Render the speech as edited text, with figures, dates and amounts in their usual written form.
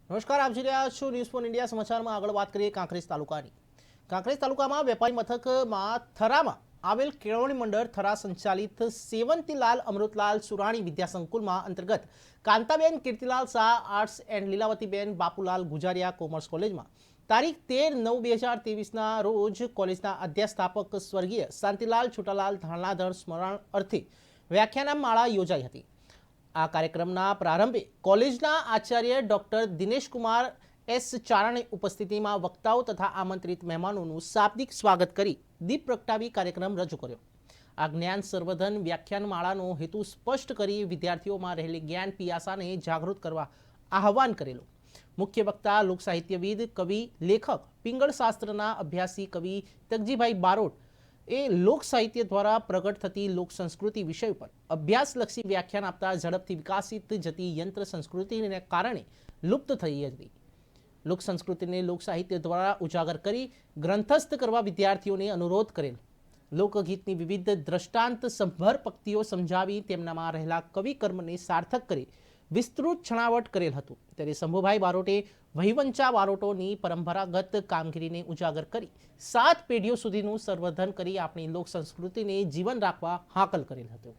નમસ્કાર, આપ જોઈ રહ્યા છો ન્યૂઝ ફોર ઇન્ડિયા. સમાચારમાં આગળ વાત કરીએ કાંકરેજ તાલુકાની. કાંકરેજ તાલુકામાં વેપારી મથકમાં થરામાં આવેલ કેળવણી મંડળ થરા સંચાલિત સેવંતીલાલ અમૃતલાલ સુરાણી વિદ્યાસંકુલમાં અંતર્ગત Kantaben Kirtilal Shah arts and Lilavatiben Bapulal Gujariya commerce કોલેજમાં તારીખ 13/9/2023ના રોજ કોલેજના અધ્યાસ્થાપક સ્વર્ગીય શાંતિલાલ છોટાલાલ ધારણાધર સ્મરણ અર્થે વ્યાખ્યાનમાળા યોજાઈ હતી. આ કાર્યક્રમના પ્રારંભે કોલેજના આચાર્ય ડોક્ટર દિનેશકુમાર એસ ચારણે ઉપસ્થિતિમાં વક્તાઓ તથા આમંત્રિત મહેમાનોનું શાબ્દિક સ્વાગત કરી દીપ પ્રગટાવી કાર્યક્રમ રજૂ કર્યો. આ જ્ઞાન સંવર્ધન વ્યાખ્યાનમાળાનો હેતુ સ્પષ્ટ કરી વિદ્યાર્થીઓમાં રહેલી જ્ઞાન પિયાસાને જાગૃત કરવા આહવાન કરેલું. મુખ્ય વક્તા લોકસાહિત્યવિદ, કવિ, લેખક, પિંગળ શાસ્ત્રના અભ્યાસી કવિ તગજીભાઈ બારોટ એ લોક સાહિત્ય દ્વારા પ્રગટ થતી લોક સંસ્કૃતિ વિષય પર અભ્યાસલક્ષી વ્યાખ્યાન આપતા ઝડપથી વિકસિત જતી યંત્ર સંસ્કૃતિને કારણે લુપ્ત થઈ હતી. લોક સંસ્કૃતિને લોક સાહિત્ય દ્વારા ઉજાગર કરી ગ્રંથસ્થ કરવા વિદ્યાર્થીઓને અનુરોધ કરેલ. લોકગીતની વિવિધ દ્રષ્ટાંત સંભર પંક્તિઓ સમજાવી તેમનામાં રહેલા કવિ કર્મને સાર્થક કરી વિસ્તૃત છણાવટ કરેલ હતું. ત્યારે શંભુભાઈ બારોટે વહીવંચા બારોટોની પરંપરાગત કામગીરીને ઉજાગર કરી 7 પેઢીઓ સુધીનું સંવર્ધન કરી આપણી લોક સંસ્કૃતિને જીવન રાખવા હાકલ કરેલ હતું.